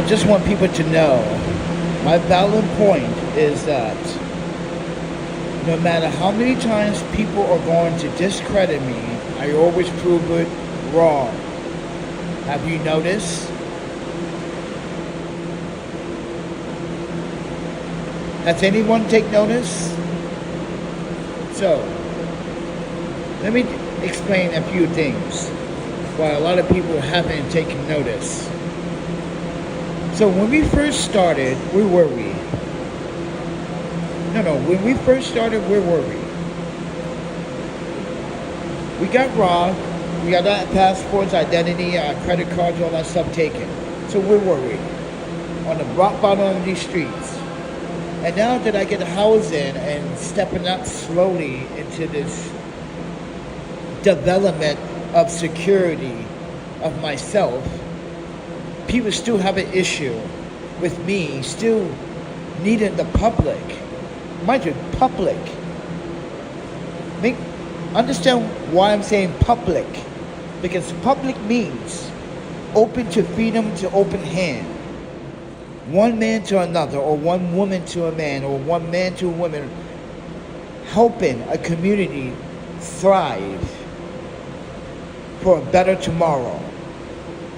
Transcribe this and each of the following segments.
just want people to know, my valid point is that no matter how many times people are going to discredit me, I always prove it wrong. Have you noticed? Has anyone take notice? So, let me explain a few things why a lot of people haven't taken notice. So when we first started, where were we? When we first started, where were we? We got robbed, we got our passports, identity, our credit cards, all that stuff taken. So where were we? On the rock bottom of these streets. And now that I get housed in and stepping up slowly into this development of security of myself, people still have an issue with me still needing the public. Mind you, public. Understand why I'm saying public. Because public means open to freedom, to open hand. One man to another, or one woman to a man, or one man to a woman, helping a community thrive for a better tomorrow.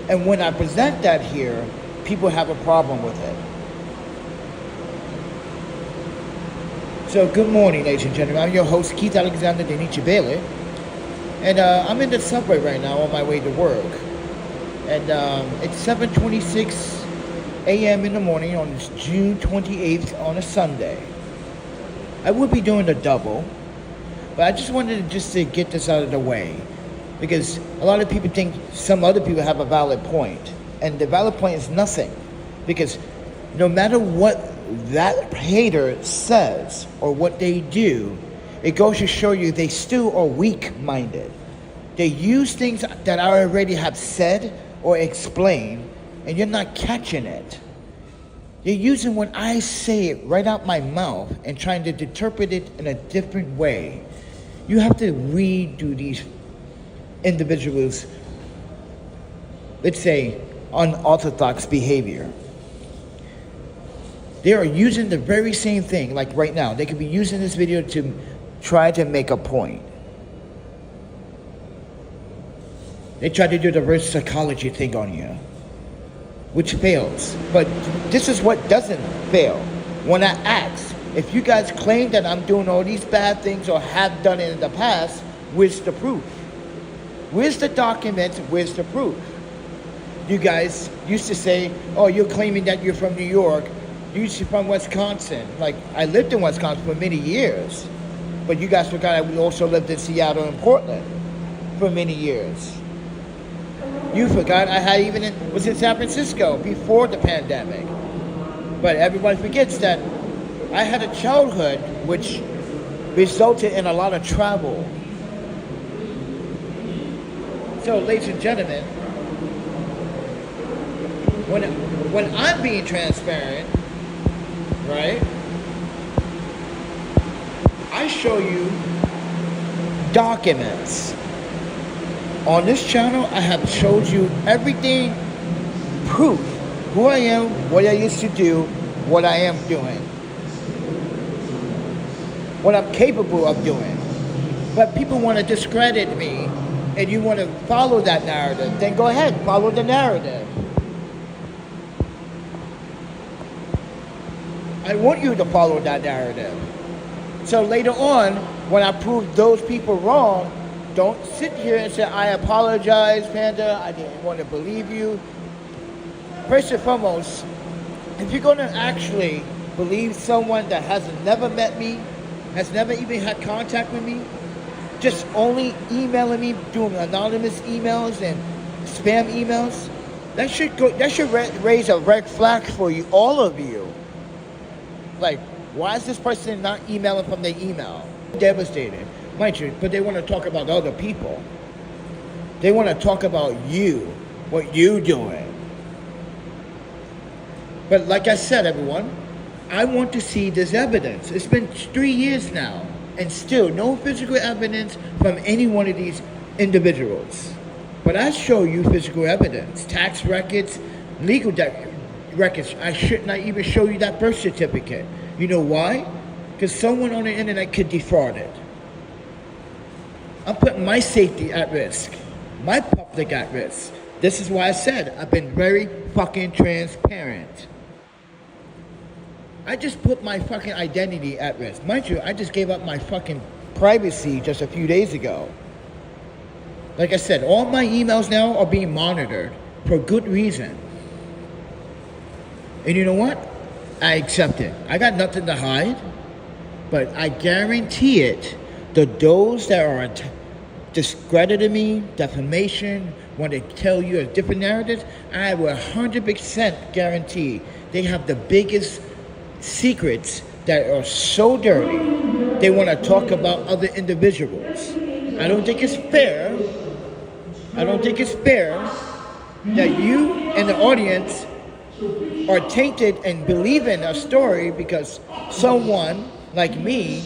And when I present that here, people have a problem with it. So good morning, ladies and gentlemen. I'm your host, Keith Alexander Denichi Bailey. And I'm in the subway right now on my way to work. And it's 7:26 a.m. in the morning on June 28th on a Sunday. I would be doing a double, but I just wanted to get this out of the way, because a lot of people think some other people have a valid point, and the valid point is nothing, because no matter what that hater says or what they do, it goes to show you they still are weak-minded. They use things that I already have said or explained, and you're not catching it. You're using what I say it right out my mouth and trying to interpret it in a different way. You have to redo these individuals, let's say, unorthodox behavior. They are using the very same thing, like right now. They could be using this video to try to make a point. They try to do the reverse psychology thing on you, which fails. But this is what doesn't fail. When I ask, if you guys claim that I'm doing all these bad things or have done it in the past, where's the proof? Where's the documents? Where's the proof? You guys used to say, oh, you're claiming that you're from New York. You're from Wisconsin. Like, I lived in Wisconsin for many years. But you guys forgot I also lived in Seattle and Portland for many years. You forgot I was in San Francisco before the pandemic. But everyone forgets that I had a childhood which resulted in a lot of travel. So, ladies and gentlemen, when I'm being transparent, right, I show you documents. On this channel, I have showed you everything, proof, who I am, what I used to do, what I am doing, what I'm capable of doing. But people want to discredit me, and you want to follow that narrative, then go ahead, follow the narrative. I want you to follow that narrative. So later on, when I prove those people wrong, don't sit here and say, I apologize, Panda, I didn't want to believe you. First and foremost, if you're going to actually believe someone that has never met me, has never even had contact with me, just only emailing me, doing anonymous emails and spam emails, that should raise a red flag for you, all of you. Like, why is this person not emailing from their email? Devastated, mind you, but they want to talk about other people. They want to talk about you, what you're doing. But like I said, everyone, I want to see this evidence. It's been 3 years now, and still no physical evidence from any one of these individuals. But I show you physical evidence, tax records, legal records. I should not even show you that birth certificate. You know why? Because someone on the internet could defraud it. I'm putting my safety at risk, my public at risk. This is why I said I've been very fucking transparent. I just put my fucking identity at risk. Mind you, I just gave up my fucking privacy just a few days ago. Like I said, all my emails now are being monitored for good reason. And you know what? I accept it. I got nothing to hide, but I guarantee it, those that are discrediting me, defamation, want to tell you a different narrative, I will 100% guarantee they have the biggest secrets that are so dirty, they want to talk about other individuals. I don't think it's fair. I don't think it's fair that you and the audience are tainted and believe in a story because someone like me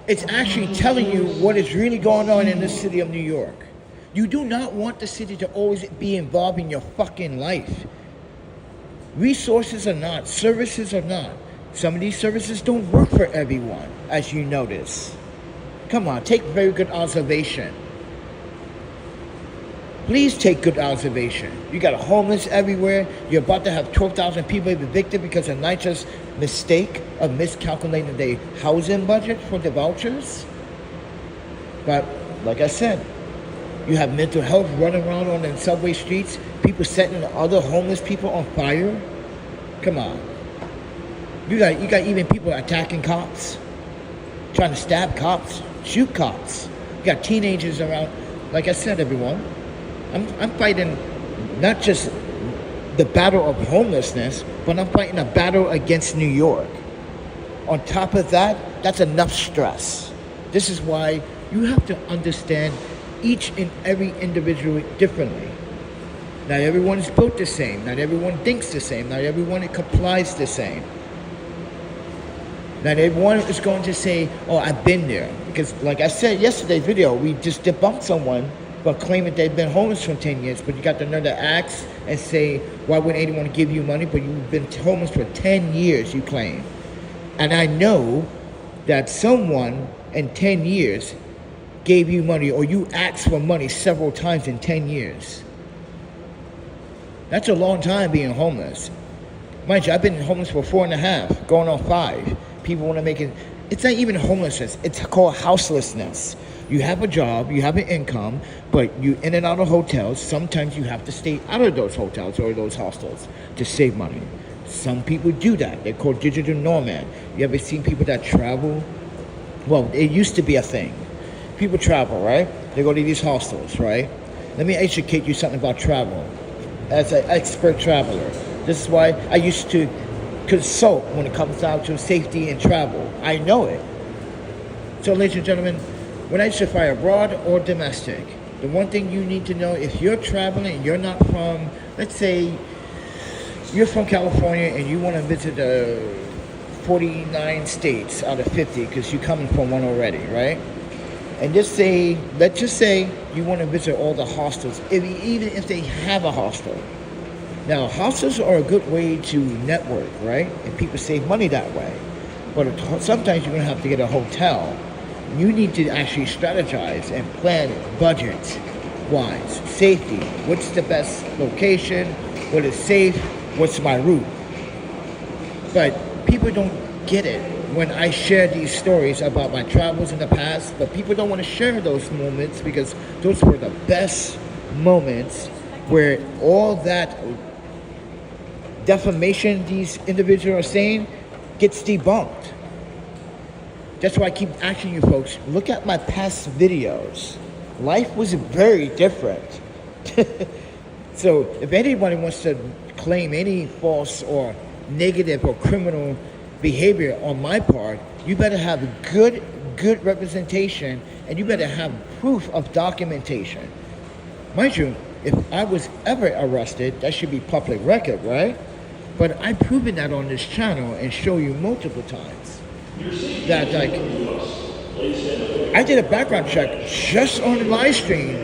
is actually telling you what is really going on in the city of New York. You do not want the city to always be involved in your fucking life. Resources are not, services are not. Some of these services don't work for everyone, as you notice. Come on, take very good observation. Please take good observation. You got homeless everywhere. You're about to have 12,000 people evicted because of NYCHA's mistake of miscalculating the housing budget for the vouchers. But, like I said, you have mental health running around on the subway streets, people setting other homeless people on fire. Come on. You got even people attacking cops, trying to stab cops, shoot cops. You got teenagers around. Like I said, everyone, I'm fighting not just the battle of homelessness, but I'm fighting a battle against New York. On top of that, that's enough stress. This is why you have to understand each and every individual differently. Not everyone is built the same. Not everyone thinks the same. Not everyone complies the same. Not everyone is going to say, oh, I've been there. Because like I said yesterday's video, we just debunked someone for claiming they've been homeless for 10 years. But you got the nerve to ask and say, why wouldn't anyone give you money? But you've been homeless for 10 years, you claim. And I know that someone in 10 years gave you money, or you asked for money several times in 10 years. That's a long time being homeless. Mind you, I've been homeless for 4.5, going on 5. People want to make it, it's not even homelessness, it's called houselessness. You have a job, you have an income, but you in and out of hotels. Sometimes you have to stay out of those hotels or those hostels to save money. Some people do that. They're called digital nomad. You ever seen people that travel? Well, it used to be a thing. People travel, right? They go to these hostels, right? Let me educate you something about travel. As an expert traveler, this is why I used to consult when it comes down to safety and travel. I know it. So, ladies and gentlemen, when I should fly abroad or domestic, the one thing you need to know, if you're traveling and you're not from, let's say, you're from California and you want to visit 49 states out of 50 because you're coming from one already, right? And let's just say you want to visit all the hostels, even if they have a hostel. Now, hostels are a good way to network, right? And people save money that way. But sometimes you're going to have to get a hotel. You need to actually strategize and plan budget-wise. Safety. What's the best location? What is safe? What's my route? But people don't get it when I share these stories about my travels in the past, but people don't want to share those moments because those were the best moments where all that defamation these individuals are saying gets debunked. That's why I keep asking you folks, look at my past videos. Life was very different. So if anybody wants to claim any false or negative or criminal behavior on my part, you better have good representation, and you better have proof of documentation. Mind you, if I was ever arrested, that should be public record, right? But I've proven that on this channel and show you multiple times that, like, I did a background check just on the live stream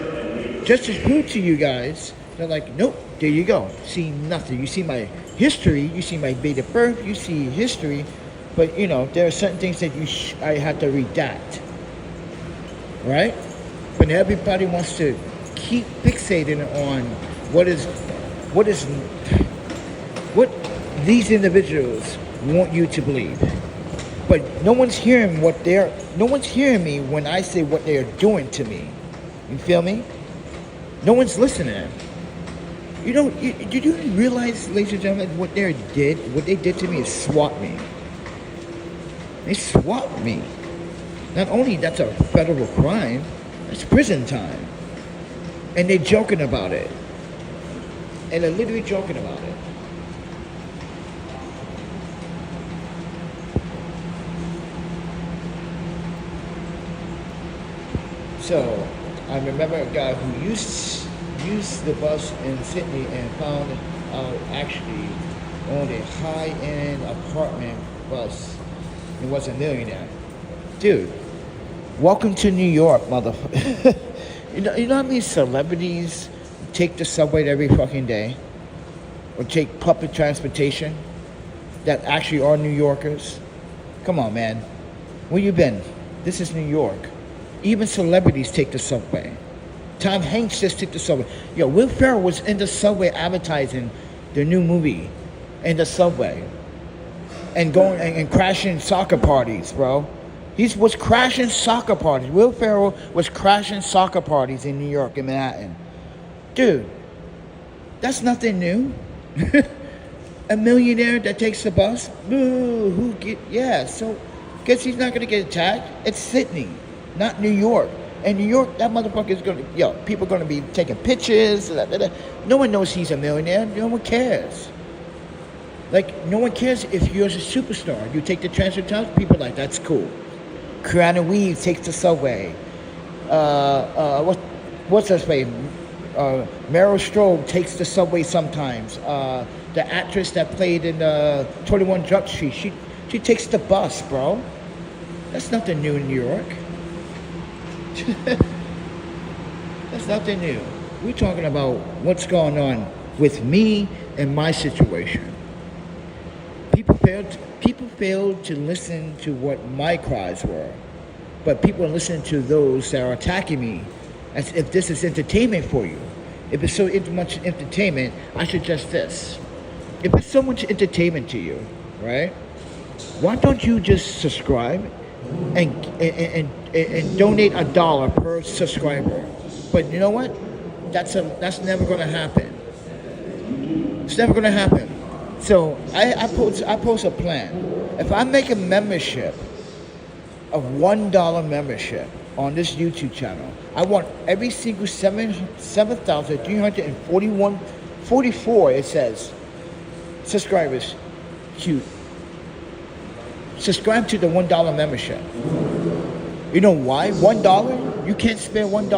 just to prove to you guys that, like, nope, there you go. See nothing. You see my history. You see my date of birth. You see history, but you know there are certain things that I had to redact, right? But everybody wants to keep fixating on what these individuals want you to believe. But no one's hearing me when I say what they're doing to me. You feel me? No one's listening. Did you realize, ladies and gentlemen, what they did to me is swat me. They swat me. Not only that's a federal crime, that's prison time. And they're joking about it. And they're literally joking about it. So, I remember a guy who used the bus in Sydney and found out actually owned a high-end apartment bus. He was a millionaire. Dude, welcome to New York, motherfucker. You know how many celebrities take the subway every fucking day? Or take public transportation that actually are New Yorkers? Come on, man. Where you been? This is New York. Even celebrities take the subway. Tom Hanks just took the subway. Yo, Will Ferrell was in the subway advertising the new movie in the subway. And going and crashing soccer parties, bro. He was crashing soccer parties. Will Ferrell was crashing soccer parties in New York, in Manhattan. Dude, that's nothing new. A millionaire that takes the bus? Boo, so guess he's not going to get attacked? It's Sydney, not New York. And New York, that motherfucker is going to, people are going to be taking pictures. No one knows he's a millionaire. No one cares. Like, no one cares if you're a superstar. You take the transit times, people are like, that's cool. Keanu Reeves takes the subway. What's her name? Meryl Streep takes the subway sometimes. The actress that played in 21 Jump Street, she takes the bus, bro. That's nothing new in New York. That's nothing new. We're talking about what's going on with me and my situation. People failed to listen to what my cries were, but people are listening to those that are attacking me as if this is entertainment for you. If it's so much entertainment, I suggest this. If it's so much entertainment to you, right? Why don't you just subscribe and donate $1 per subscriber? But you know what? That's never going to happen. It's never going to happen. So I post a plan. If I make a membership of $1 membership on this YouTube channel, I want every single 7,344 it says subscribers to subscribe to the $1 membership. You know why? $1? You can't spare $1.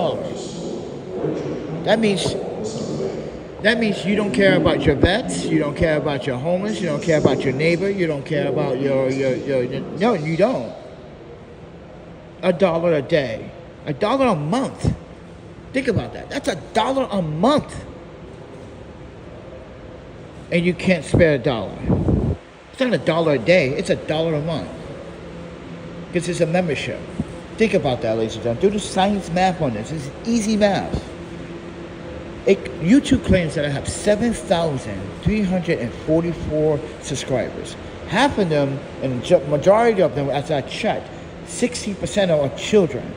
That means you don't care about your vets, you don't care about your homeless, you don't care about your neighbor, you don't care about your no, you don't. $1 a day. $1 a month. Think about that. That's $1 a month. And you can't spare $1. It's not $1 a day, it's $1 a month. Because it's a membership. Think about that, ladies and gentlemen. Do the science math on this. It's easy math. YouTube claims that I have 7,344 subscribers. Half of them, and the majority of them, as I checked, 60% are children.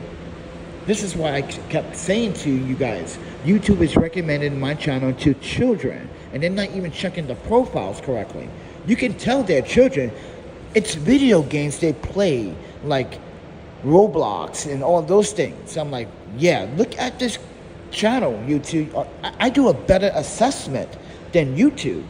This is why I kept saying to you guys, YouTube is recommending my channel to children, and they're not even checking the profiles correctly. You can tell they're children. It's video games they play, like Roblox and all those things. I'm like, yeah, look at this channel, YouTube. I do a better assessment than YouTube.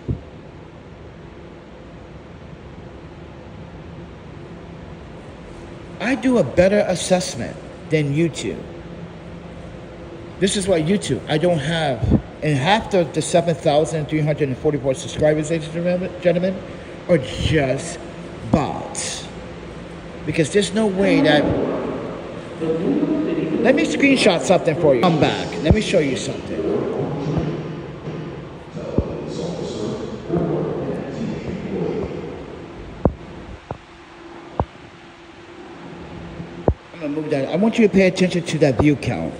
I do a better assessment than YouTube. This is why YouTube, I don't have, and half the 7,344 subscribers, ladies and gentlemen, are just bots. Because there's no way that... Let me screenshot something for you. Come back. Let me show you something. I'm gonna move that. I want you to pay attention to that view count.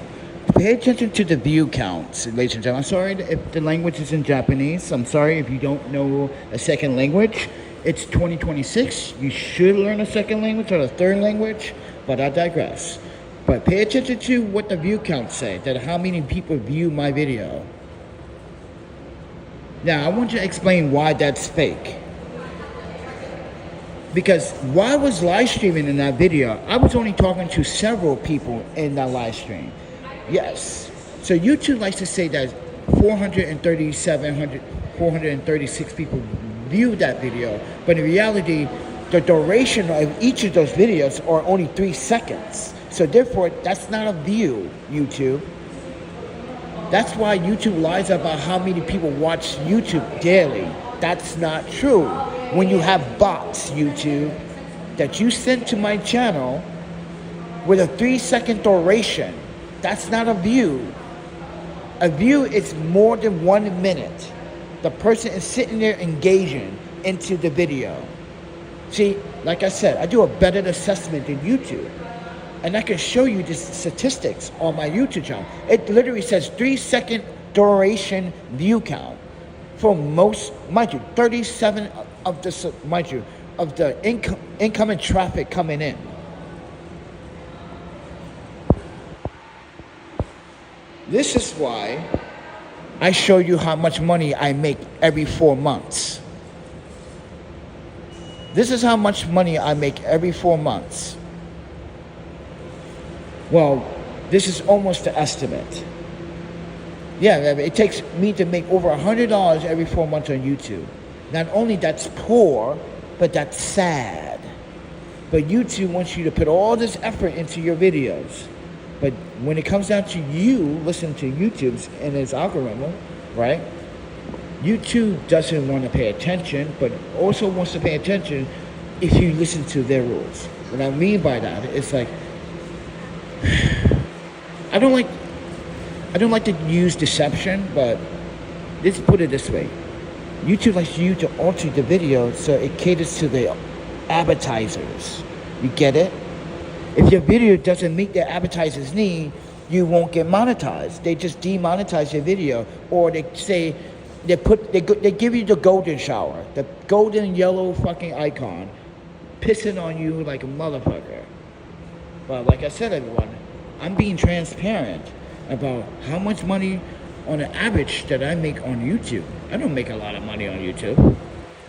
Pay attention to the view counts, ladies and gentlemen. I'm sorry if the language is in Japanese. I'm sorry if you don't know a second language. It's 2026. You should learn a second language or a third language, but I digress. But pay attention to what the view counts say, that how many people view my video. Now, I want you to explain why that's fake. Because while I was live streaming in that video, I was only talking to several people in that live stream. Yes. So YouTube likes to say that 436 people viewed that video. But in reality, the duration of each of those videos are only 3 seconds. So therefore, that's not a view, YouTube. That's why YouTube lies about how many people watch YouTube daily. That's not true. When you have bots, YouTube, that you send to my channel with a 3-second duration, that's not a view. A view is more than 1 minute. The person is sitting there engaging into the video. See, like I said, I do a better assessment than YouTube. And I can show you the statistics on my YouTube channel. It literally says 3-second duration view count. For most, mind you, 37 of the, mind you, of the incoming traffic coming in. This is why I show you how much money I make every 4 months. This is how much money I make every 4 months. Well, this is almost the estimate. Yeah, it takes me to make over $100 every 4 months on YouTube. Not only that's poor, but that's sad. But YouTube wants you to put all this effort into your videos. But when it comes down to you listening to YouTube's and its algorithm, right? YouTube doesn't want to pay attention, but also wants to pay attention if you listen to their rules. What I mean by that, it's like, I don't like to use deception, but let's put it this way. YouTube likes you to alter the video so it caters to the advertisers. You get it? If your video doesn't meet the advertiser's need, you won't get monetized. They just demonetize your video, or they say they give you the golden shower, the golden yellow fucking icon, pissing on you like a motherfucker. But like I said, everyone, I'm being transparent about how much money on an average that I make on YouTube. I don't make a lot of money on YouTube.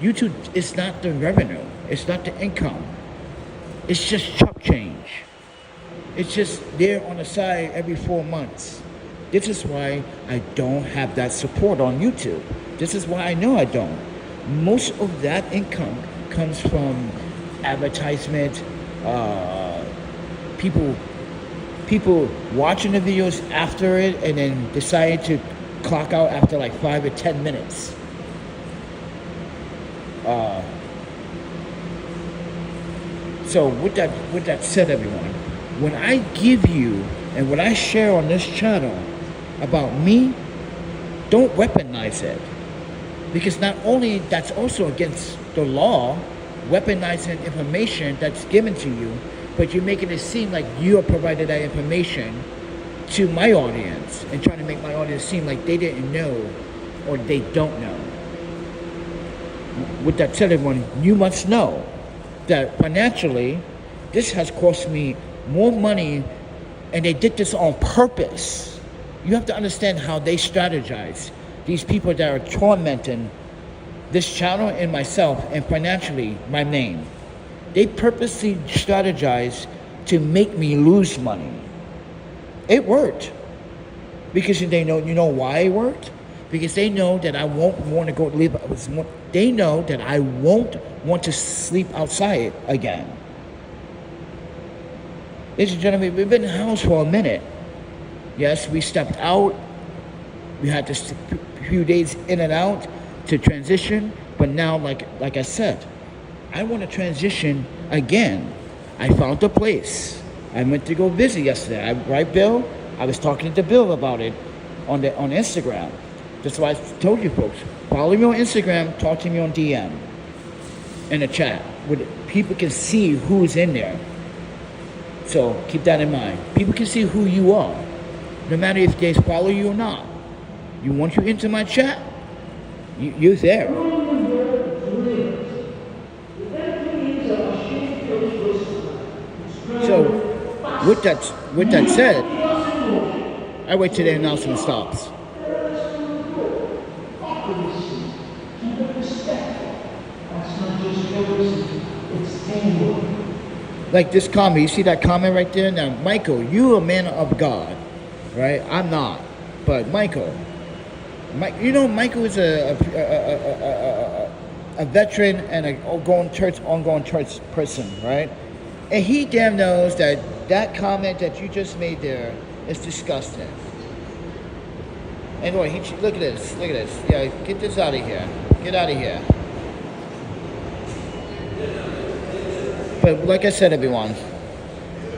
YouTube is not the revenue. It's not the income. It's just chump change. It's just there on the side every 4 months. This is why I don't have that support on YouTube. This is why I know I don't. Most of that income comes from advertisement, people watching the videos after it and then deciding to clock out after like 5 or 10 minutes. So with that said, everyone, when I give you and what I share on this channel about me, don't weaponize it. Because not only that's also against the law, weaponizing information that's given to you, but you're making it seem like you are providing that information to my audience and trying to make my audience seem like they didn't know or they don't know. With that said, everyone, you must know that financially, this has cost me more money, and they did this on purpose. You have to understand how they strategize. These people that are tormenting this channel and myself, and financially, my name. They purposely strategize to make me lose money. It worked. Because they know, you know why it worked? Because they know that I won't want to go live. They know that I won't want to sleep outside again. Ladies and gentlemen, we've been in the house for a minute. Yes, we stepped out. We had this few days in and out to transition. But now, like I said, I want to transition again. I found a place. I went to go visit yesterday. Right, Bill? I was talking to Bill about it on Instagram. That's why I told you folks, follow me on Instagram, talk to me on DM, in the chat, where people can see who's in there. So keep that in mind. People can see who you are, no matter if they follow you or not. You want you into my chat, you're there. So with that said, I wait till the announcement stops. Like this comment, you see that comment right there? Now, Michael, you a man of God, right? I'm not, but Michael, Michael is a veteran and an ongoing church person, right? And he damn knows that comment that you just made there is disgusting. Anyway, look at this. Yeah, get this out of here. Get out of here. But like I said, everyone,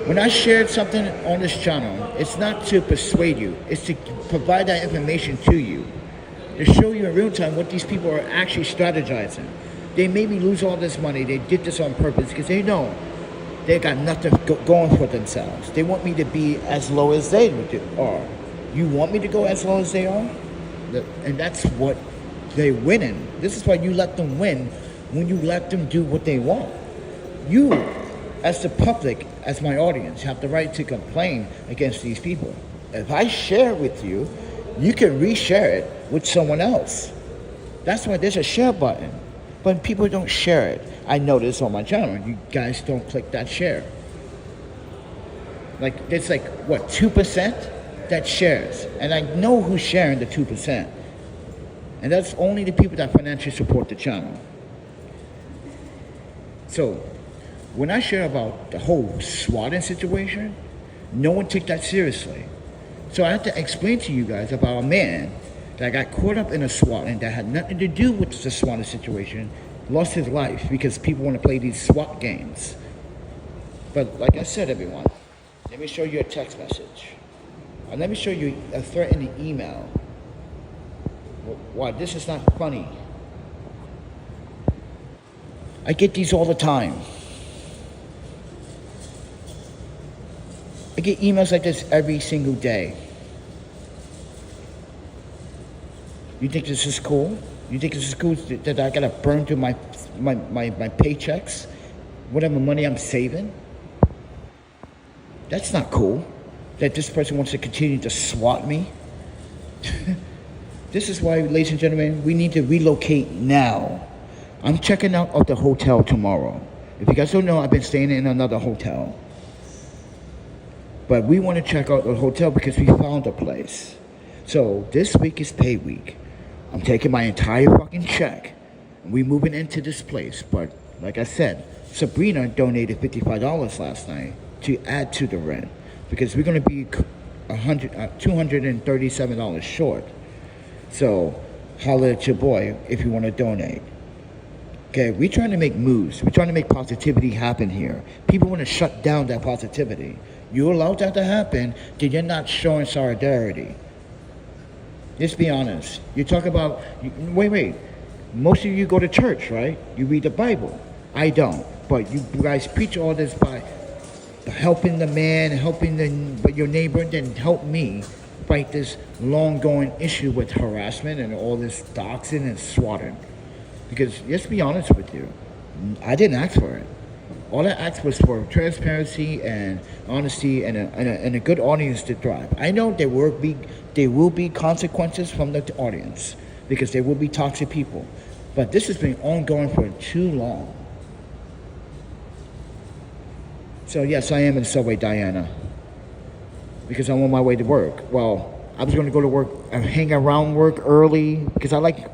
when I shared something on this channel, it's not to persuade you. It's to provide that information to you, to show you in real time what these people are actually strategizing. They made me lose all this money. They did this on purpose because they know they got nothing going for themselves. They want me to be as low as they are. You want me to go as low as they are? And that's what they're winning. This is why you let them win, when you let them do what they want. You, as the public, as my audience, have the right to complain against these people. If I share with you, you can reshare it with someone else. That's why there's a share button. But people don't share it. I notice on my channel, you guys don't click that share. Like, it's like, what, 2% that shares? And I know who's sharing the 2%. And that's only the people that financially support the channel. So, when I share about the whole swatting situation, no one took that seriously. So I have to explain to you guys about a man that got caught up in a swatting that had nothing to do with the swatting situation, lost his life because people want to play these SWAT games. But like I said, everyone, let me show you a text message. And let me show you a threatening email. Why, this is not funny. I get these all the time. I get emails like this every single day. You think this is cool? You think this is cool that I gotta burn through my paychecks, whatever money I'm saving? That's not cool. That this person wants to continue to swat me. This is why, ladies and gentlemen, we need to relocate now. I'm checking out of the hotel tomorrow. If you guys don't know, I've been staying in another hotel. But we want to check out the hotel because we found a place. So this week is pay week. I'm taking my entire fucking check. We moving into this place. But like I said, Sabrina donated $55 last night to add to the rent because we're going to be $237 short. So holler at your boy if you want to donate. Okay, we're trying to make moves. We're trying to make positivity happen here. People want to shut down that positivity. You allow that to happen, then you're not showing solidarity. Let's be honest. You talk about, wait. Most of you go to church, right? You read the Bible. I don't. But you guys preach all this by helping the man, helping your neighbor, then help me fight this long-going issue with harassment and all this doxing and swatting. Because let's be honest with you, I didn't ask for it. All I asked was for transparency and honesty and a good audience to thrive. I know there will be consequences from the audience because there will be toxic people. But this has been ongoing for too long. So yes, I am in the subway, Diana, because I'm on my way to work. Well, I was going to go to work and hang around work early because I like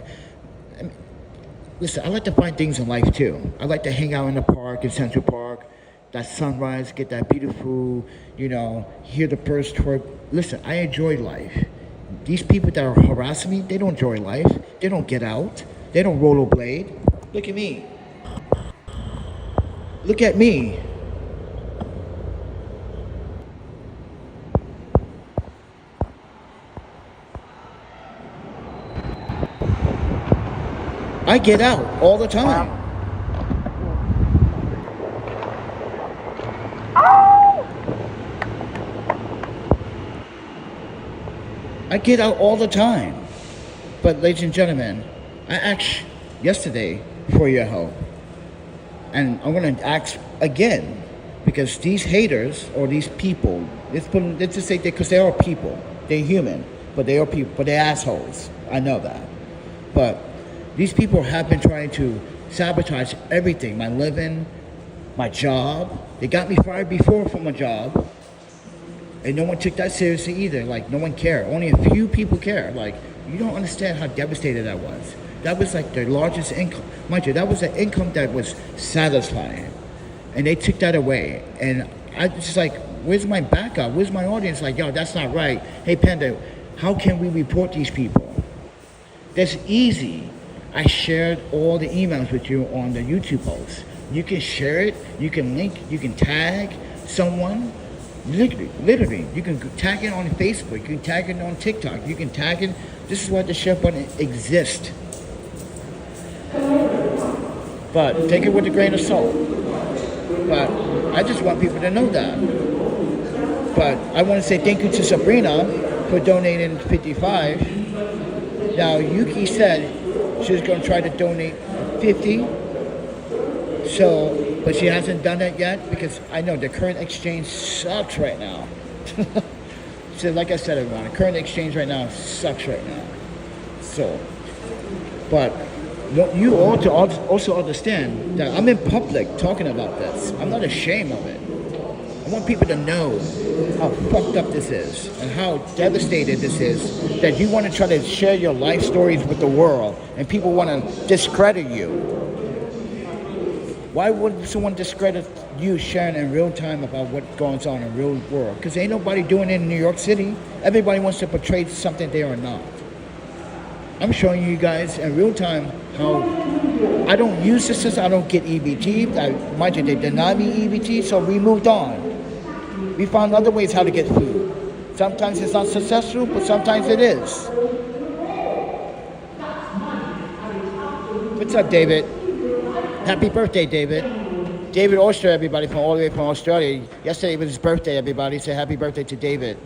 to find things in life too. I like to hang out in the park, in Central Park, that sunrise, get that beautiful, hear the birds twerp. Listen, I enjoy life. These people that are harassing me, they don't enjoy life. They don't get out. They don't rollerblade. Look at me. Look at me. I get out all the time. I get out all the time. But ladies and gentlemen, I asked yesterday for your help. And I'm going to ask again, because these haters or these people, let's just say because they are people, they're human, but they are people, but they're assholes. I know that. But these people have been trying to sabotage everything, my living, my job. They got me fired before from a job, and no one took that seriously either. Like, no one cared. Only a few people care. Like, you don't understand how devastated I was. That was like the largest income. Mind you, that was an income that was satisfying. And they took that away. And I was just like, where's my backup? Where's my audience? Like, yo, that's not right. Hey, Panda, how can we report these people? That's easy. I shared all the emails with you on the YouTube post. You can share it. You can link. You can tag someone. Literally. You can tag it on Facebook. You can tag it on TikTok. You can tag it. This is why the share button exists. But take it with a grain of salt. But I just want people to know that. But I want to say thank you to Sabrina for donating 55. Now Yuki said she was going to try to donate 50. So, but she hasn't done it yet because I know the current exchange sucks right now. So like I said, everyone, the current exchange right now sucks right now. So, but you all to also understand that I'm in public talking about this. I'm not ashamed of it. I want people to know how fucked up this is and how devastated this is, that you want to try to share your life stories with the world and people want to discredit you. Why would someone discredit you sharing in real time about what goes on in the real world? Because ain't nobody doing it in New York City. Everybody wants to portray something they are not. I'm showing you guys in real time how I don't use this system. I don't get EBT. Mind you, they denied me EBT, so we moved on. We found other ways how to get food. Sometimes it's not successful, but sometimes it is. What's up, David? Happy birthday, David. David Oyster, everybody, from all the way from Australia. Yesterday was his birthday, everybody. Say happy birthday to David.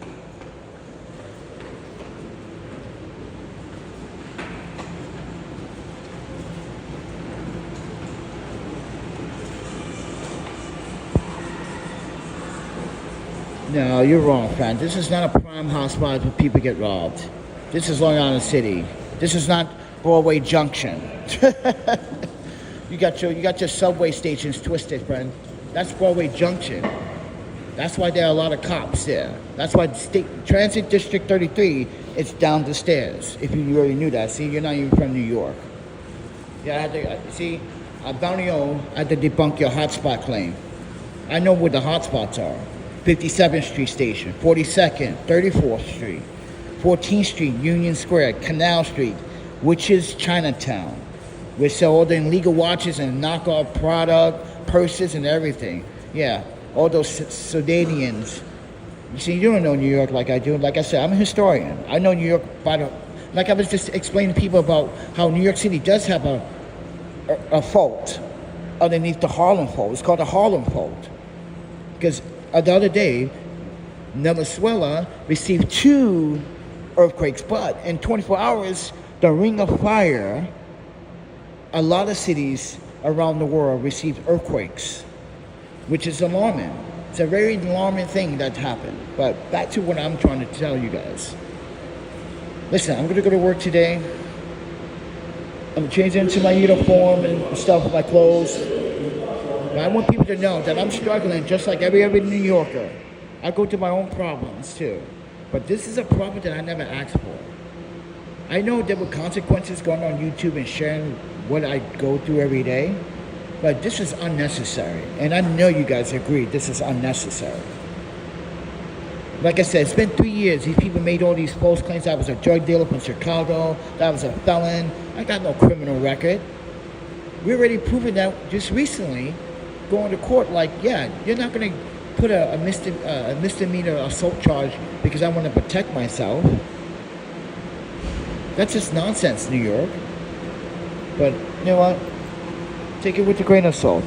No, you're wrong, friend. This is not a prime hotspot where people get robbed. This is Long Island City. This is not Broadway Junction. You got your subway stations twisted, friend. That's Broadway Junction. That's why there are a lot of cops there. That's why Transit District 33 is down the stairs. If you already knew that. See, you're not even from New York. Yeah, I had to, see, Bounty O, I had to debunk your hotspot claim. I know where the hotspots are. 57th Street Station, 42nd, 34th Street, 14th Street, Union Square, Canal Street, which is Chinatown. We sell all the illegal watches and knockoff product, purses and everything. Yeah, all those Sudanians. You see, you don't know New York like I do. Like I said, I'm a historian. I know New York by the... Like I was just explaining to people about how New York City does have a fault underneath the Harlem fault. It's called the Harlem fault. Because the other day, Venezuela received 2 earthquakes, but in 24 hours, the Ring of Fire, a lot of cities around the world received earthquakes, which is alarming. It's a very alarming thing that happened. But back to what I'm trying to tell you guys. Listen, I'm going to go to work today. I'm changing into my uniform and stuff, my clothes. But I want people to know that I'm struggling just like every other New Yorker. I go through my own problems too. But this is a problem that I never asked for. I know there were consequences going on YouTube and sharing what I go through every day. But this is unnecessary. And I know you guys agree this is unnecessary. Like I said, it's been 3 years. These people made all these false claims. I was a drug dealer from Chicago. That I was a felon. I got no criminal record. We already proven that just recently, going to court, like, yeah, you're not going to put a misdemeanor assault charge because I want to protect myself. That's just nonsense, New York. But you know what? Take it with a grain of salt.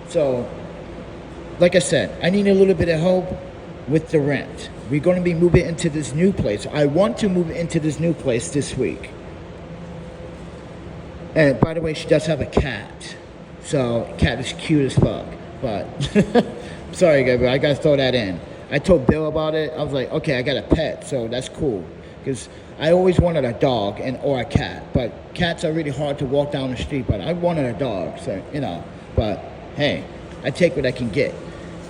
So, like I said, I need a little bit of help. with the rent. We're going to be moving into this new place. I want to move into this new place this week. And by the way, she does have a cat. So, cat is cute as fuck. But, sorry, Gabriel, I gotta throw that in. I told Bill about it. I was like, okay, I got a pet, so that's cool. Because I always wanted a dog or a cat. But cats are really hard to walk down the street. But I wanted a dog, so, you know. But, hey, I take what I can get.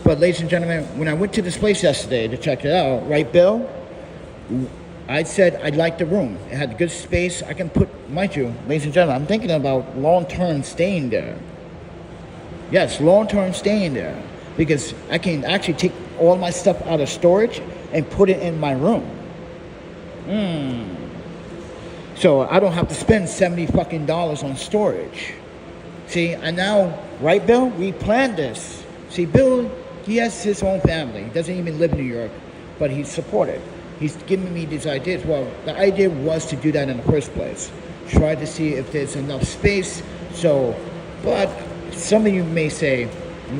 But, ladies and gentlemen, when I went to this place yesterday to check it out, right, Bill? I said I liked the room. It had good space. I can put, mind you, ladies and gentlemen, I'm thinking about long-term staying there. Yes, long-term staying there. Because I can actually take all my stuff out of storage and put it in my room. So I don't have to spend $70 fucking on storage. See, and now, right, Bill? We planned this. See, Bill, he has his own family. He doesn't even live in New York, but he's supported. He's giving me these ideas. Well, the idea was to do that in the first place. Try to see if there's enough space. So, but some of you may say,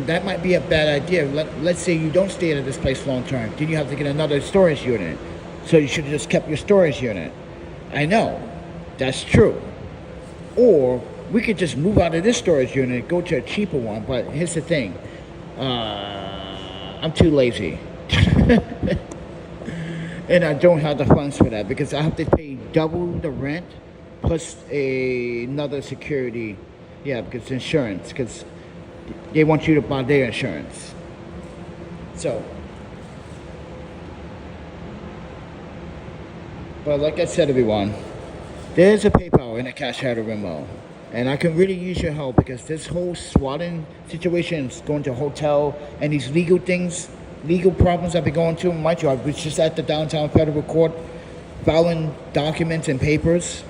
that might be a bad idea. Let's say you don't stay at this place long term. Then you have to get another storage unit. So you should have just kept your storage unit. I know, that's true. Or we could just move out of this storage unit, go to a cheaper one. But here's the thing. I'm too lazy. And I don't have the funds for that because I have to pay double the rent plus another security. Yeah, because insurance, because they want you to buy their insurance. So, but like I said, everyone, there's a PayPal and a Cash App or Venmo. And I can really use your help because this whole swatting situation is going to a hotel and these legal things, legal problems I've been going to. Mind you, I was just at the downtown federal court filing documents and papers.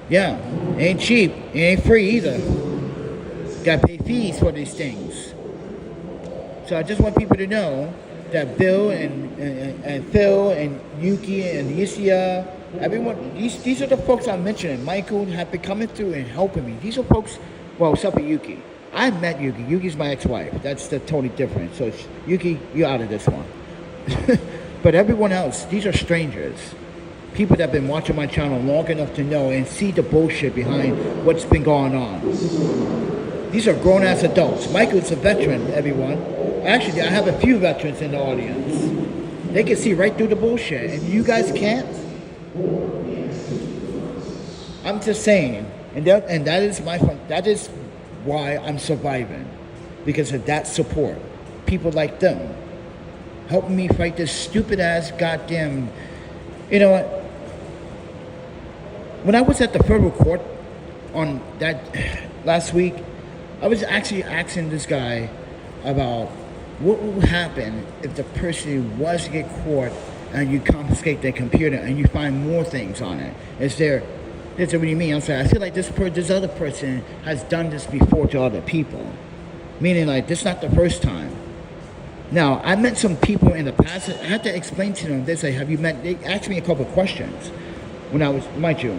Yeah, it ain't cheap. It ain't free either. Got to pay fees for these things. So I just want people to know that Bill and Phil and Yuki and Isia, everyone, these are the folks I'm mentioning. Michael have been coming through and helping me. These are folks, well, except for Yuki. I met Yuki. Yuki's my ex-wife. That's the totally different. So Yuki, you're out of this one. But everyone else, these are strangers. People that have been watching my channel long enough to know and see the bullshit behind what's been going on. These are grown-ass adults. Michael's a veteran, everyone. Actually, I have a few veterans in the audience. They can see right through the bullshit, and you guys can't? I'm just saying, and that is my fun. That is why I'm surviving, because of that support. People like them helping me fight this stupid-ass goddamn. You know what? When I was at the federal court on that last week, I was actually asking this guy about what would happen if the person was to get caught and you confiscate their computer and you find more things on it. That's what you mean. I'm saying, I feel like this other person has done this before to other people. Meaning like, this is not the first time. Now, I met some people in the past. I had to explain to them. They say, have you met, they asked me a couple of questions when I was, mind you,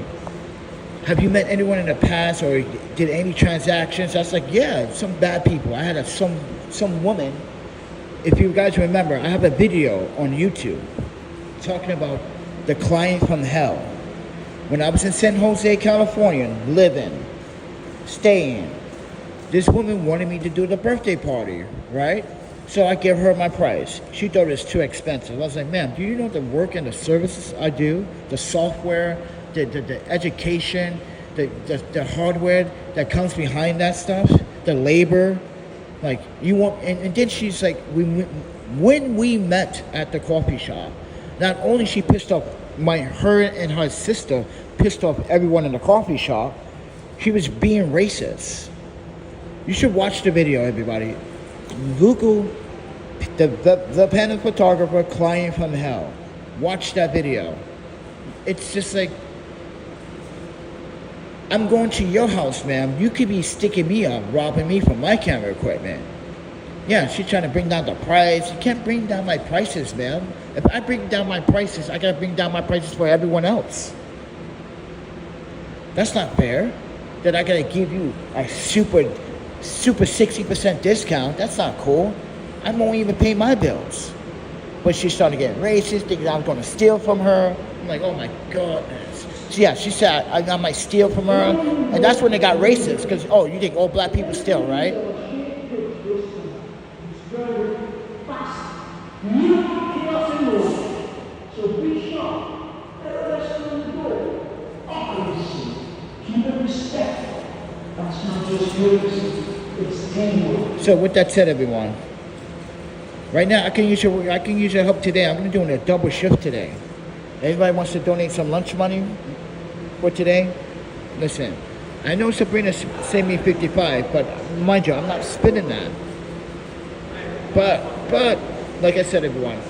have you met anyone in the past or did any transactions? I was like, yeah, some bad people. I had some woman, if you guys remember, I have a video on YouTube talking about the client from hell. When I was in San Jose, California, living, staying, this woman wanted me to do the birthday party, right? So I gave her my price. She thought it was too expensive. I was like, ma'am, do you know the work and the services I do? The software, the education, the hardware that comes behind that stuff, the labor. Like, you want, and then she's like, when we met at the coffee shop, not only she pissed off her and her sister pissed off everyone in the coffee shop, she was being racist. You should watch the video, everybody. Google the Panda Photographer client from hell. Watch that video. It's just like, I'm going to your house, ma'am. You could be sticking me up, robbing me from my camera equipment. Yeah, she's trying to bring down the price. You can't bring down my prices, ma'am. If I bring down my prices, I gotta bring down my prices for everyone else. That's not fair. That I gotta give you a super 60% discount. That's not cool. I won't even pay my bills. but she's starting to get racist, thinking I was going to steal from her. I'm like, oh my goodness. So yeah, she said I might steal from her, and that's when they got racist, because, oh, you think all black people steal, right? So with that said, everyone, right now I can use your help today. I'm going to do a double shift today. Everybody wants to donate some lunch money for today? Listen, I know Sabrina saved me $55, but mind you, I'm not spending that. But like I said, everyone,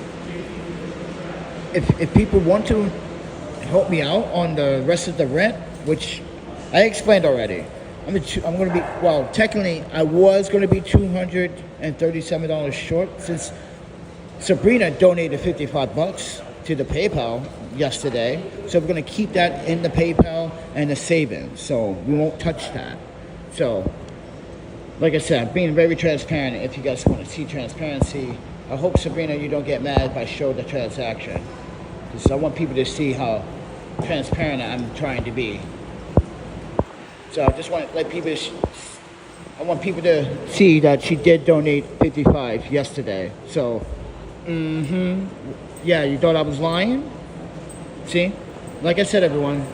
if people want to help me out on the rest of the rent, which I explained already, I'm going to be, well, technically, I was going to be $237 short, since Sabrina donated $55 to the PayPal yesterday. So we're going to keep that in the PayPal and the savings. So we won't touch that. So, like I said, I'm being very transparent. If you guys want to see transparency, I hope, Sabrina, you don't get mad if I show the transaction, because I want people to see how transparent I'm trying to be. So I just want to let people, I want people to see that she did donate $55 yesterday. So, yeah, you thought I was lying? See? Like I said, everyone,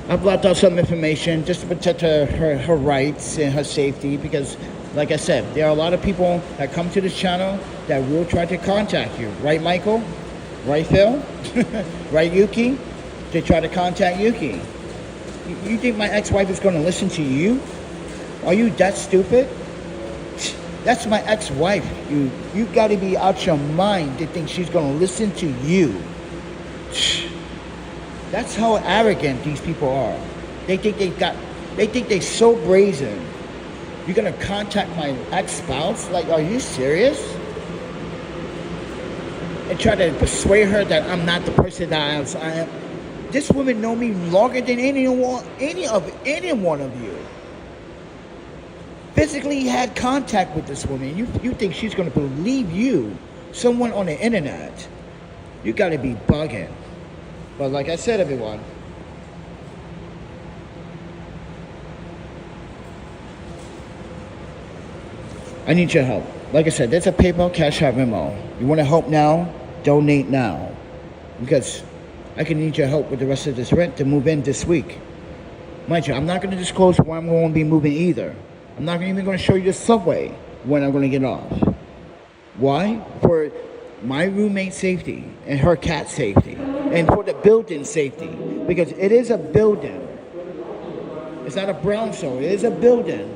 I blocked out some information just to protect her rights and her safety, because, like I said, there are a lot of people that come to this channel that will try to contact you. Right, Michael? Right, Phil? Right, Yuki? They try to contact Yuki. You think my ex-wife is going to listen to you? Are you that stupid? That's my ex-wife. You got to be out your mind to think she's going to listen to you. That's how arrogant these people are. They think they're so brazen. You're going to contact my ex-spouse? Like, are you serious? And try to persuade her that I'm not the person that I am. This woman know me longer than any one of you. Physically had contact with this woman. You think she's going to believe you, someone on the internet? You got to be bugging. But like I said, everyone, I need your help. Like I said, there's a PayPal, Cash App, Venmo. You want to help now? Donate now. Because I can need your help with the rest of this rent to move in this week. Mind you, I'm not going to disclose where I'm going to be moving either. I'm not even going to show you the subway when I'm going to get off. Why? For my roommate's safety and her cat's safety. And for the building safety. Because it is a building. It's not a brownstone. It is a building.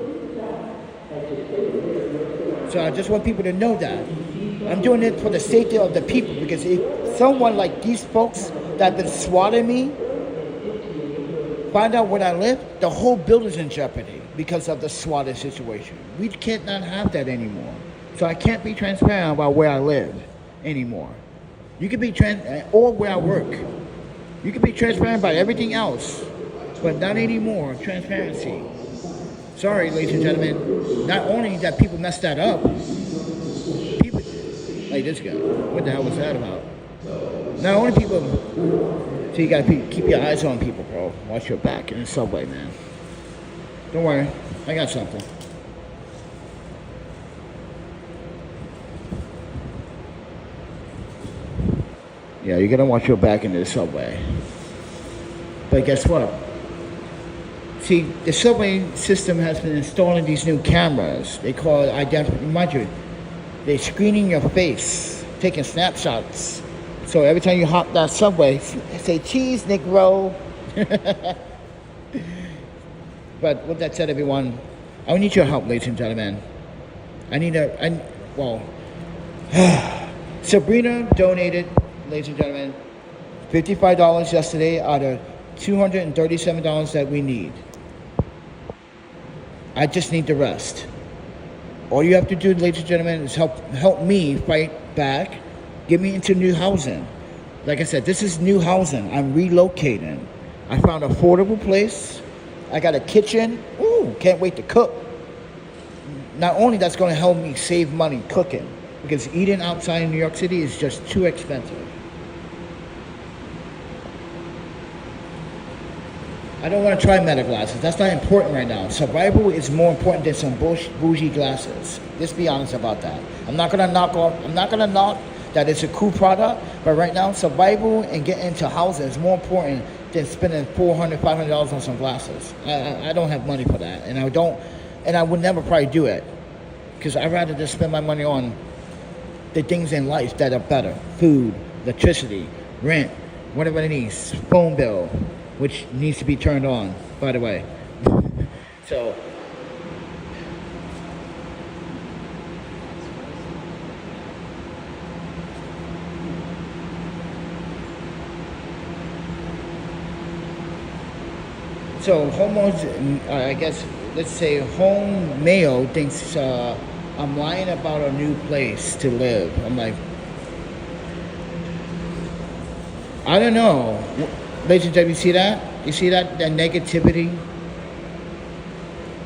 So I just want people to know that. I'm doing it for the safety of the people, because if someone like these folks that have been swatting me find out where I live, the whole building's in jeopardy because of the swatting situation. We can't not have that anymore. So I can't be transparent about where I live anymore. You can be or where I work. You can be transparent about everything else, but not anymore. Transparency. Sorry, ladies and gentlemen. Not only that people messed that up, people like this guy. What the hell was that about? Not only people. So you gotta keep your eyes on people, bro. Watch your back in the subway, man. Don't worry, I got something. Yeah, you gotta watch your back in the subway. But guess what? See, the subway system has been installing these new cameras. They call it identity. Mind you, they're screening your face, taking snapshots. So every time you hop that subway, say cheese, Negro. But with that said, everyone, I need your help, ladies and gentlemen. Sabrina donated, ladies and gentlemen, $55 yesterday out of $237 that we need. I just need the rest. All you have to do, ladies and gentlemen, is help me fight back. Get me into new housing. Like I said, this is new housing. I'm relocating. I found an affordable place. I got a kitchen. Ooh, can't wait to cook. not only that's going to help me save money cooking, because eating outside in New York City is just too expensive. I don't want to try meta glasses. That's not important right now. Survival is more important than some bougie glasses. Let's be honest about that. I'm not gonna knock that it's a cool product, but right now survival and getting into housing is more important than spending $400, $500 on some glasses. I don't have money for that, and I would never probably do it, because I'd rather just spend my money on the things in life that are better: food, electricity, rent, whatever it needs, phone bill, which needs to be turned on, by the way. So I guess, let's say Home Mail thinks I'm lying about a new place to live. I'm like, I don't know. Ladies and gentlemen, you see that? You see that negativity?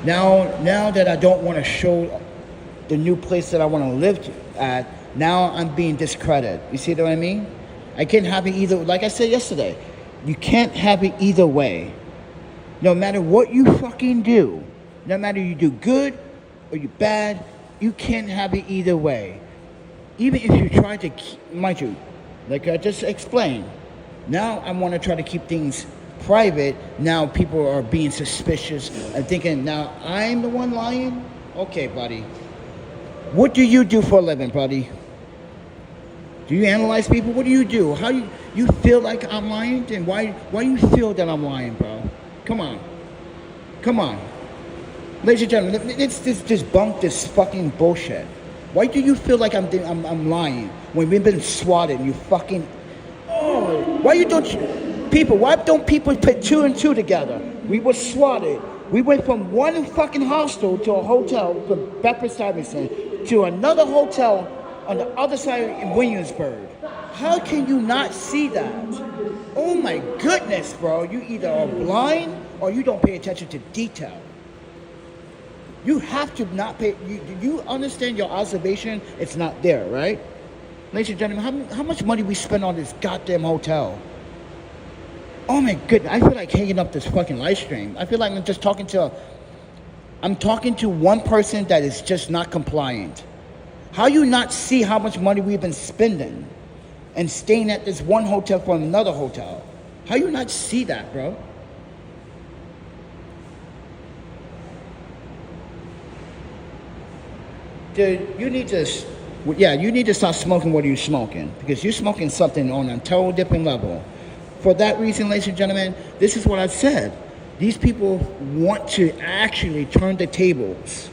Now that I don't want to show the new place that I want to live at, now I'm being discredited. You see what I mean? I can't have it either. Like I said yesterday, you can't have it either way. No matter what you fucking do, no matter you do good or you bad, you can't have it either way. Even if you try to, mind you, like I just explained, now I want to try to keep things private. Now people are being suspicious and thinking, now I'm the one lying? Okay, buddy. What do you do for a living, buddy? Do you analyze people? What do you do? How you feel like I'm lying? Then why you feel that I'm lying, bro? Come on. Ladies and gentlemen, let's just bunk this fucking bullshit. Why do you feel like I'm lying when we've been swatted and you fucking... Oh, why don't people put two and two together? We were swatted. We went from one fucking hostel to a hotel from Bedford-Stuyvesant to another hotel on the other side in Williamsburg. How can you not see that? Oh my goodness, bro. You either are blind or you don't pay attention to detail. You have to not pay... You understand your observation? It's not there, right? Ladies and gentlemen, how much money we spend on this goddamn hotel? Oh my goodness, I feel like hanging up this fucking live stream. I feel like I'm talking to one person that is just not compliant. How you not see how much money we've been spending and staying at this one hotel from another hotel? How you not see that, bro? Dude, you need to stop smoking what you're smoking, because you're smoking something on a total different level. For that reason, ladies and gentlemen, this is what I said. These people want to actually turn the tables.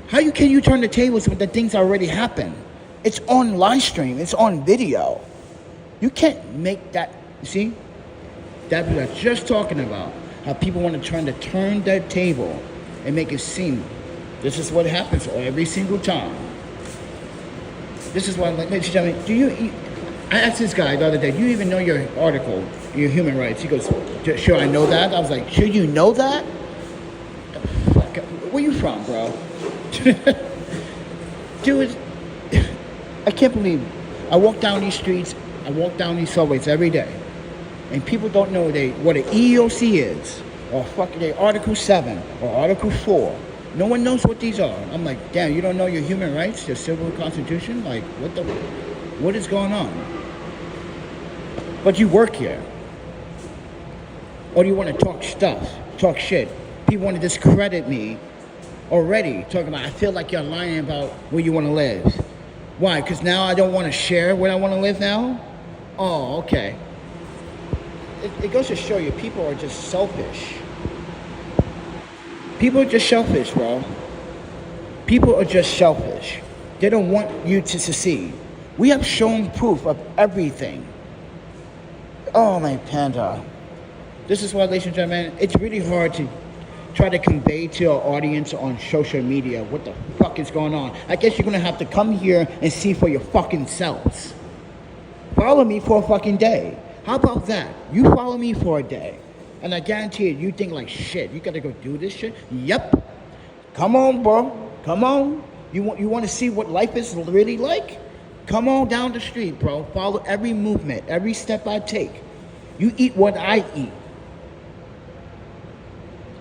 How can you turn the tables when the things already happened? It's on live stream. It's on video. You can't make that... You see? That's what I'm just talking about. How people want to turn their table and make it seem... This is what happens every single time. This is why, ladies and gentlemen, I asked this guy the other day, do you even know your article, your human rights? He goes, sure, I know that. I was like, sure you know that? Where you from, bro? Dude, I can't believe I walk down these streets, I walk down these subways every day, and people don't know what an EEOC is, or fucking Article 7, or Article 4. No one knows what these are. I'm like, damn, you don't know your human rights, your civil constitution? Like, what is going on? But you work here. Or do you want to talk shit? People want to discredit me already, talking about, I feel like you're lying about where you want to live. Why? Because now I don't want to share where I want to live now? Oh, okay. It goes to show you, people are just selfish. People are just selfish, bro. People are just selfish. They don't want you to succeed. We have shown proof of everything. Oh, my panda. This is why, ladies and gentlemen, it's really hard to try to convey to our audience on social media what the fuck is going on. I guess you're going to have to come here and see for your fucking selves. Follow me for a fucking day. How about that? You follow me for a day. And I guarantee you think like, shit, you gotta go do this shit? Yep. Come on, bro. Come on. You want to see what life is really like? Come on down the street, bro. Follow every movement, every step I take. You eat what I eat.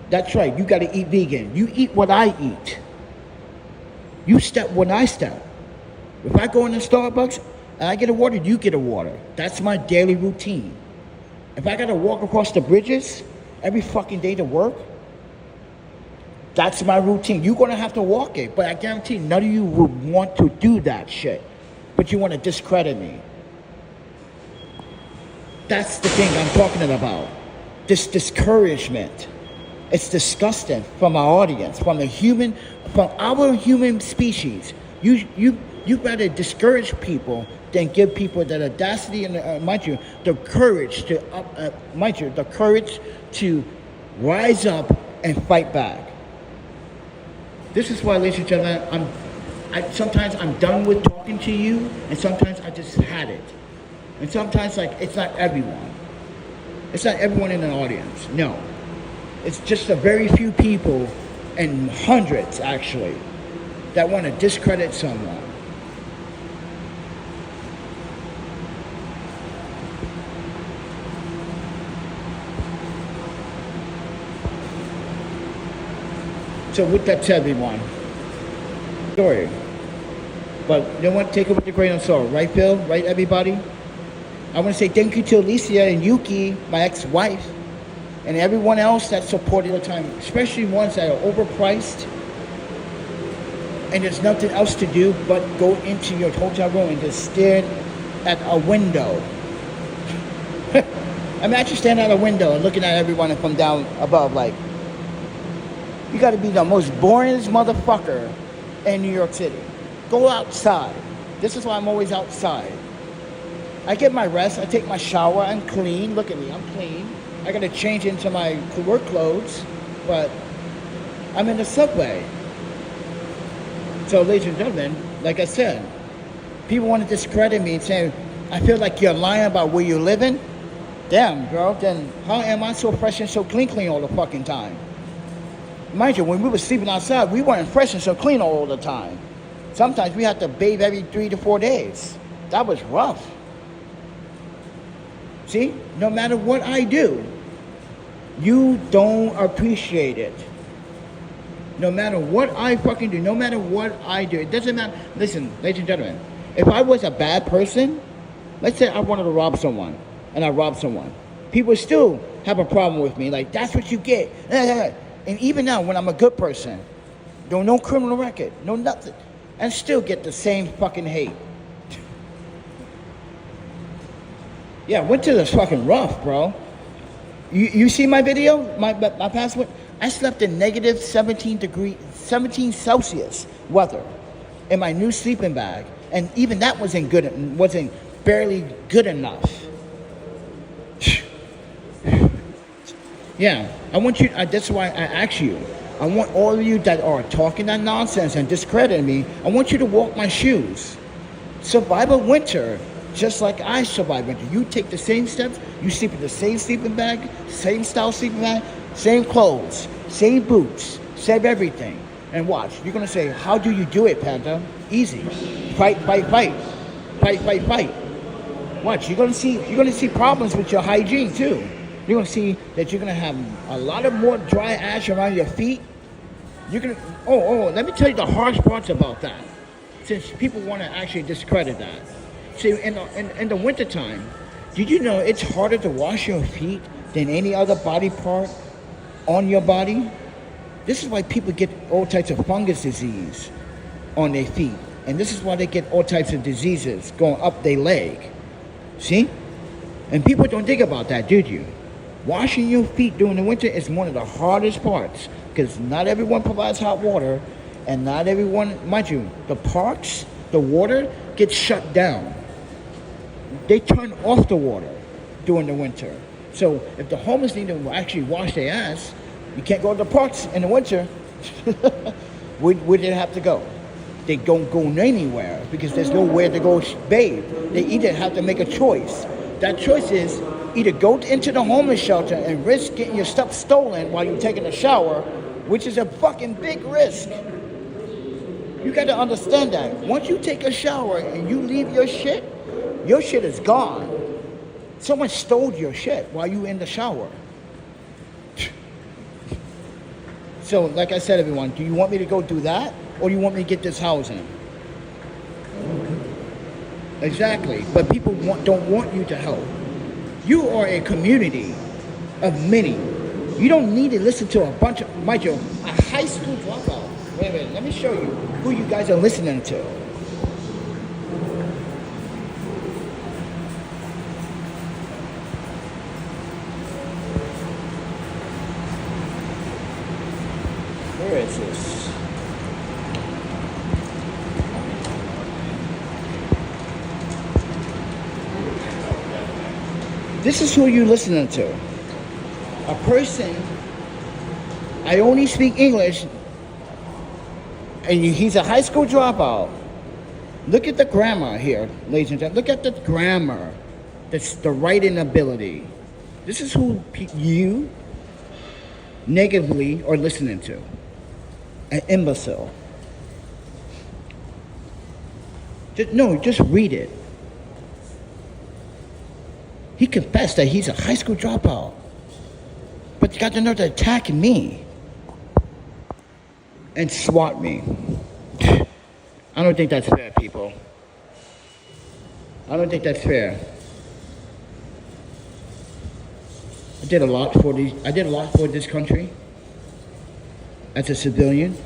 That's right. You got to eat vegan. You eat what I eat. You step when I step. If I go in the Starbucks and I get a water, you get a water. That's my daily routine. If I got to walk across the bridges every fucking day to work, that's my routine. You're going to have to walk it, but I guarantee none of you would want to do that shit. But you want to discredit me. That's the thing I'm talking about. This discouragement. It's disgusting from our audience, from our human species. You better discourage people than give people the audacity and mind you, the courage to rise up and fight back. This is why, ladies and gentlemen, sometimes I'm done with talking to you, and sometimes I just had it. And sometimes, like, it's not everyone. It's not everyone in the audience. No. It's just a very few people, and hundreds, actually, that want to discredit someone. So with that said, everyone, story. But you don't want to take it with a grain of salt, right, Phil? Right, everybody? I want to say thank you to Alicia and Yuki, my ex-wife, and everyone else that supported the time, especially ones that are overpriced and there's nothing else to do but go into your hotel room and just stare at a window. I'm actually standing at a window and looking at everyone from down above like, you got to be the most boringest motherfucker in New York City. Go outside. This is why I'm always outside. I get my rest. I take my shower. I'm clean. Look at me. I'm clean. I got to change into my work clothes, but I'm in the subway. So, ladies and gentlemen, like I said, people want to discredit me and say, I feel like you're lying about where you're living. Damn, bro. Then how am I so fresh and so clean all the fucking time? Mind you, when we were sleeping outside, we weren't fresh and so clean all the time. Sometimes we had to bathe every 3 to 4 days. That was rough. See, no matter what I do, you don't appreciate it. No matter what I fucking do, no matter what I do, it doesn't matter. Listen, ladies and gentlemen, if I was a bad person, let's say I wanted to rob someone, and I robbed someone, people still have a problem with me. Like, that's what you get. And even now, when I'm a good person, no criminal record, no nothing, and still get the same fucking hate. Yeah, winter is fucking rough, bro. You see my video? My past one? I slept in negative 17 Celsius weather in my new sleeping bag, and even that wasn't barely good enough. Yeah, I want you, that's why I ask you, I want all of you that are talking that nonsense and discrediting me, I want you to walk my shoes. Survive a winter, just like I survived winter. You take the same steps, you sleep in the same sleeping bag, same style sleeping bag, same clothes, same boots, same everything. And watch, you're gonna say, how do you do it, Panda? Easy. Fight, fight, fight. Fight, fight, fight. Watch, you're gonna see problems with your hygiene too. You're going to see that you're going to have a lot of more dry ash around your feet. You're going to, let me tell you the harsh parts about that, since people want to actually discredit that. See, in the wintertime, did you know it's harder to wash your feet than any other body part on your body? This is why people get all types of fungus disease on their feet. And this is why they get all types of diseases going up their leg. See? And people don't think about that, do you? Washing your feet during the winter is one of the hardest parts, because not everyone provides hot water, and not everyone, mind you, the parks, the water gets shut down. They turn off the water during the winter. So if the homeless need to actually wash their ass, you can't go to the parks in the winter. Where do they have to go? They don't go anywhere because there's nowhere to go bathe. They either have to make a choice. That choice is either go into the homeless shelter and risk getting your stuff stolen while you're taking a shower, which is a fucking big risk. You got to understand that. Once you take a shower and you leave your shit is gone. Someone stole your shit while you were in the shower. So, like I said, everyone, do you want me to go do that? Or do you want me to get this housing? Exactly. But people don't want you to help. You are a community of many. You don't need to listen to a bunch of, mind you, a high school dropout. Wait a minute, let me show you who you guys are listening to. Where is this? This is who you're listening to. A person, I only speak English, and he's a high school dropout. Look at the grammar here, ladies and gentlemen. Look at the grammar. That's the writing ability. This is who you negatively are listening to. An imbecile. Just read it. He confessed that he's a high school dropout. But you got to know to attack me. And swat me. I don't think that's fair, people. I don't think that's fair. I did a lot for this country. As a civilian.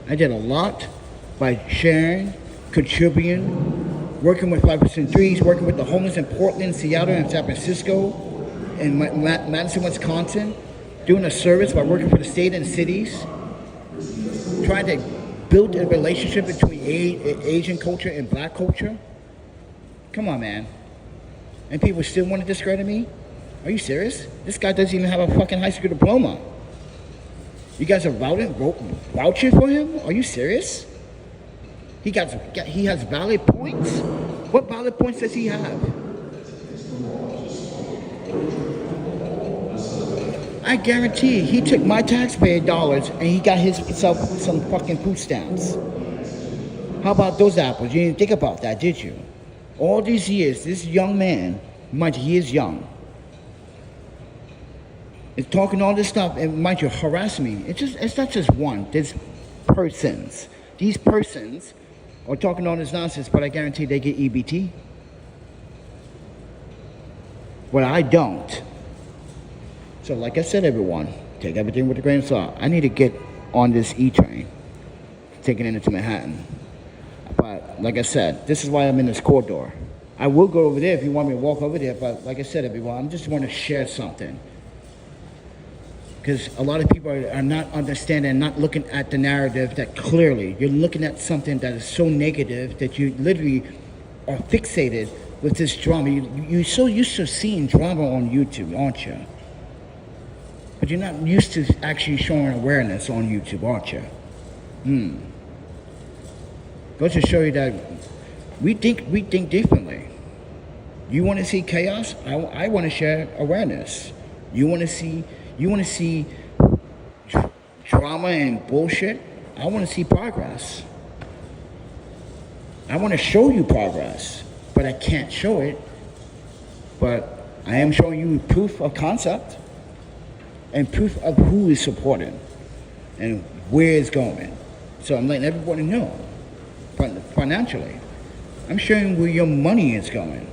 I did a lot by sharing, contributing, working with 5%3s, working with the homeless in Portland, Seattle, and San Francisco, and Madison, Wisconsin, doing a service by working for the state and cities, trying to build a relationship between Asian culture and black culture. Come on, man. And people still want to discredit me? Are you serious? This guy doesn't even have a fucking high school diploma. You guys are vouching for him? Are you serious? He has valid points? What valid points does he have? I guarantee he took my taxpayer dollars and he got himself some fucking food stamps. How about those apples? You didn't think about that, did you? All these years, this young man, mind you, he is young, is talking all this stuff and, mind you, harass me. It's not just one. There's persons. These persons are talking all this nonsense, but I guarantee they get EBT. Well, I don't. So like I said, everyone, take everything with a grain of salt. I need to get on this E-train, taking it into Manhattan. But like I said, this is why I'm in this corridor. I will go over there if you want me to walk over there, but like I said, everyone, I just want to share something. Because a lot of people are not understanding, not looking at the narrative that clearly. You're looking at something that is so negative that you literally are fixated with this drama. You're so used to seeing drama on YouTube, aren't you? But you're not used to actually showing awareness on YouTube, aren't you? Goes to show you that we think differently. You want to see chaos? I want to share awareness. You want to see drama and bullshit? I want to see progress. I want to show you progress, but I can't show it. But I am showing you proof of concept and proof of who is supporting and where it's going. So I'm letting everybody know financially. I'm showing where your money is going.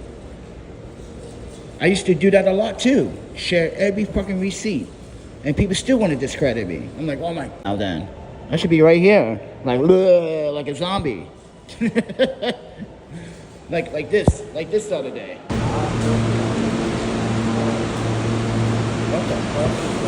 I used to do that a lot too. Share every fucking receipt. And people still want to discredit me. I'm like, oh my, now then. I should be right here. Like a zombie. like this the other day. What the fuck?